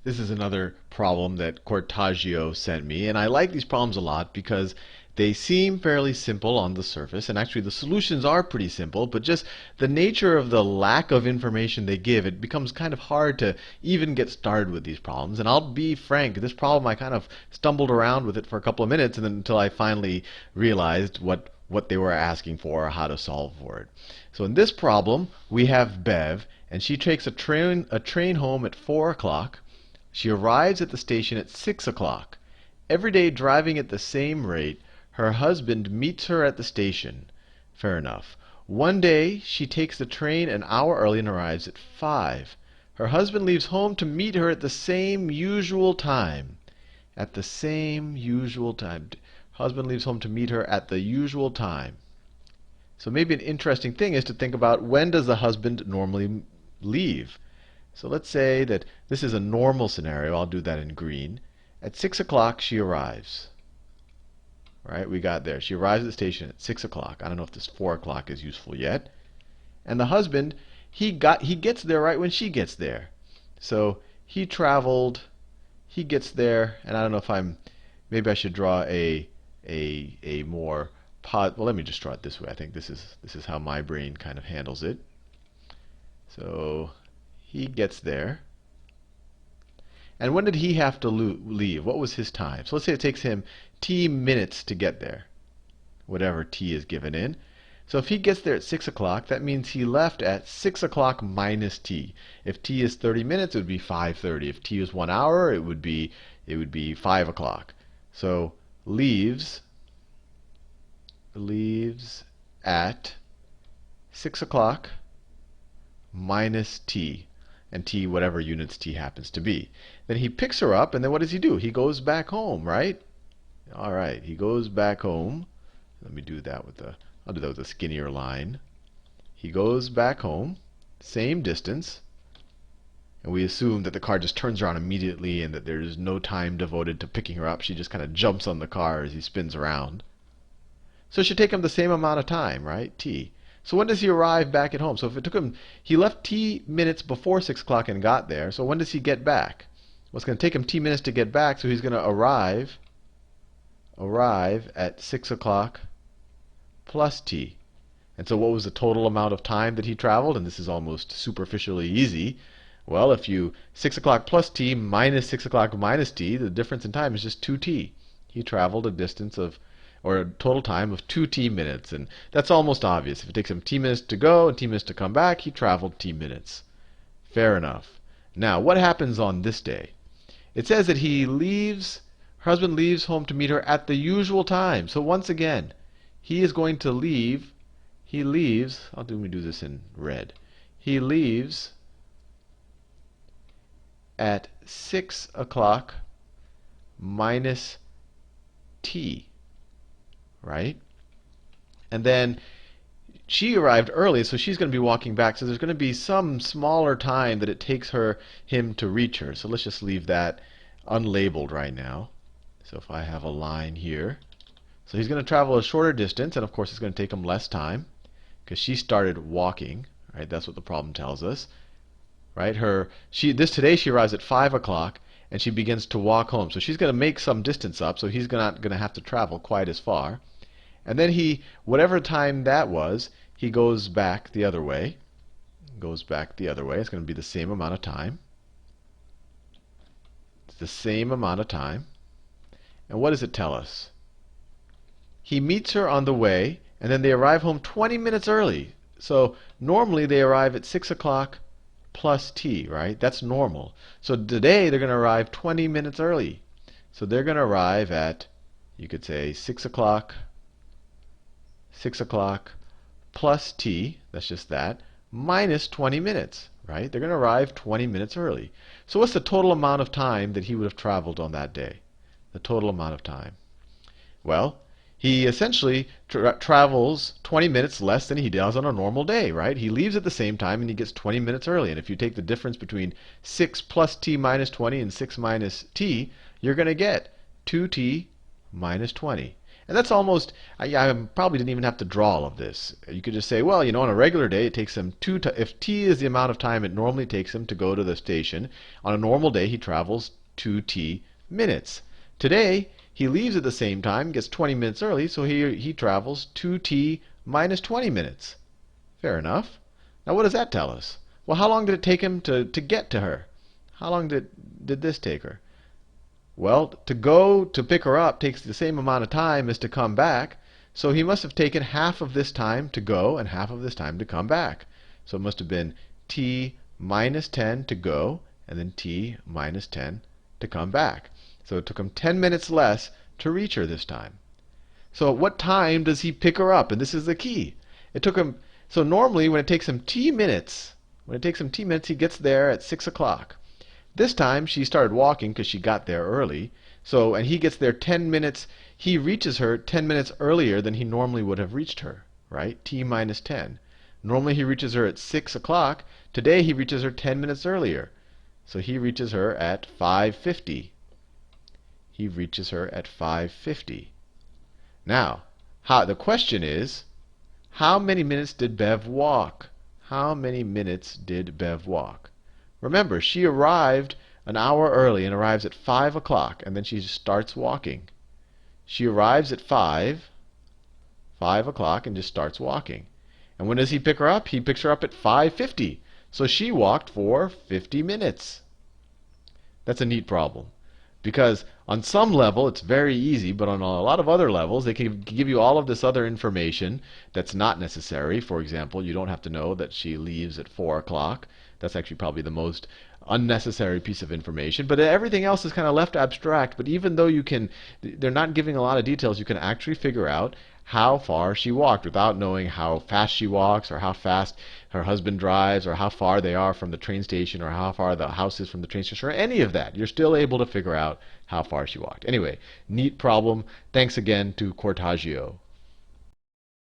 This is another problem that Cortaggio sent me, and I like these problems a lot because they seem fairly simple on the surface, and actually the solutions are pretty simple, but just the nature of the lack of information they give, it becomes kind of hard to even get started with these problems. And I'll be frank, this problem I kind of stumbled around with it for a couple of minutes and then until I finally realized what they were asking for or how to solve for it. So in this problem, we have Bev, and she takes a train home at 4 o'clock. She arrives at the station at 6 o'clock. Every day driving at the same rate, her husband meets her at the station. Fair enough. One day she takes the train an hour early and arrives at 5. Her husband leaves home to meet her at the same usual time. At the same usual time. Husband leaves home to meet her at the usual time. So maybe an interesting thing is to think about, when does the husband normally leave? So let's say that this is a normal scenario. I'll do that in green. At 6 o'clock she arrives. Right? We got there. She arrives at the station at 6 o'clock. I don't know if this 4 o'clock is useful yet. And the husband, he gets there right when she gets there. So he traveled, he gets there, and I don't know if maybe I should draw a more well, let me just draw it this way. I think this is how my brain kind of handles it. So he gets there. And when did he have to leave? What was his time? So let's say it takes him t minutes to get there, whatever t is given in. So if he gets there at 6 o'clock, that means he left at 6 o'clock minus t. If t is 30 minutes, it would be 5:30. If t is 1 hour, it would be 5 o'clock. So leaves at 6 o'clock minus t, and t whatever units t happens to be. Then he picks her up, and then what does he do? He goes back home, right? All right, he goes back home. Let me do that I'll do that with a skinnier line. He goes back home, same distance, and we assume that the car just turns around immediately and that there's no time devoted to picking her up. She just kind of jumps on the car as he spins around. So it should take him the same amount of time, right? T. So when does he arrive back at home? So if it took him, he left t minutes before 6 o'clock and got there. So when does he get back? Well, it's going to take him t minutes to get back, so he's going to arrive at 6 o'clock plus t. And so what was the total amount of time that he traveled? And this is almost superficially easy. Well, if you 6 o'clock plus t minus 6 o'clock minus t, the difference in time is just 2t. He traveled a distance of, or a total time of 2t minutes. And that's almost obvious. If it takes him t minutes to go and t minutes to come back, he traveled t minutes. Fair enough. Now, what happens on this day? It says that her husband leaves home to meet her at the usual time. So once again, he is going to leave. He leaves. Let me do this in red. He leaves at 6 o'clock minus t. Right? And then she arrived early, so she's going to be walking back. So there's going to be some smaller time that it takes him to reach her. So let's just leave that unlabeled right now. So if I have a line here, so he's going to travel a shorter distance, and of course it's going to take him less time because she started walking. Right? That's what the problem tells us. Right? Today she arrives at 5 o'clock and she begins to walk home. So she's going to make some distance up, so he's not going to have to travel quite as far. And then whatever time that was, he goes back the other way. It's going to be the same amount of time. It's the same amount of time. And what does it tell us? He meets her on the way, and then they arrive home 20 minutes early. So normally they arrive at 6 o'clock plus t, right? That's normal. So today they're going to arrive 20 minutes early. So they're going to arrive at, you could say, 6 o'clock plus t, that's just that, minus 20 minutes, right? They're going to arrive 20 minutes early. So what's the total amount of time that he would have traveled on that day? The total amount of time. Well, he essentially travels 20 minutes less than he does on a normal day, right? He leaves at the same time and he gets 20 minutes early. And if you take the difference between 6 plus t minus 20 and 6 minus t, you're going to get 2t minus 20. And that's almost, I probably didn't even have to draw all of this. You could just say, well, on a regular day, it takes him if t is the amount of time it normally takes him to go to the station, on a normal day, he travels 2t minutes. Today, he leaves at the same time, gets 20 minutes early, so he travels 2t minus 20 minutes. Fair enough. Now, what does that tell us? Well, how long did it take him to get to her? How long did this take her? Well, to go to pick her up takes the same amount of time as to come back. So he must have taken half of this time to go and half of this time to come back. So it must have been t minus 10 to go and then t minus 10 to come back. So it took him 10 minutes less to reach her this time. So at what time does he pick her up? And this is the key. It took him, so normally when it takes him t minutes, he gets there at 6 o'clock. This time she started walking because she got there early. So, and he gets there 10 minutes. He reaches her 10 minutes earlier than he normally would have reached her, right? T minus 10. Normally he reaches her at 6 o'clock. Today he reaches her 10 minutes earlier. So he reaches her at 5:50. He reaches her at 5:50. Now, the question is, how many minutes did Bev walk? How many minutes did Bev walk? Remember, she arrived an hour early and arrives at 5 o'clock, and then she just starts walking. She arrives at 5 o'clock, and just starts walking. And when does he pick her up? He picks her up at 5:50. So she walked for 50 minutes. That's a neat problem. Because on some level it's very easy, but on a lot of other levels they can give you all of this other information that's not necessary. For example, you don't have to know that she leaves at 4 o'clock. That's actually probably the most unnecessary piece of information. But everything else is kind of left abstract. But even though they're not giving a lot of details, you can actually figure out how far she walked without knowing how fast she walks or how fast her husband drives or how far they are from the train station or how far the house is from the train station or any of that. You're still able to figure out how far she walked. Anyway, neat problem. Thanks again to Cortagio.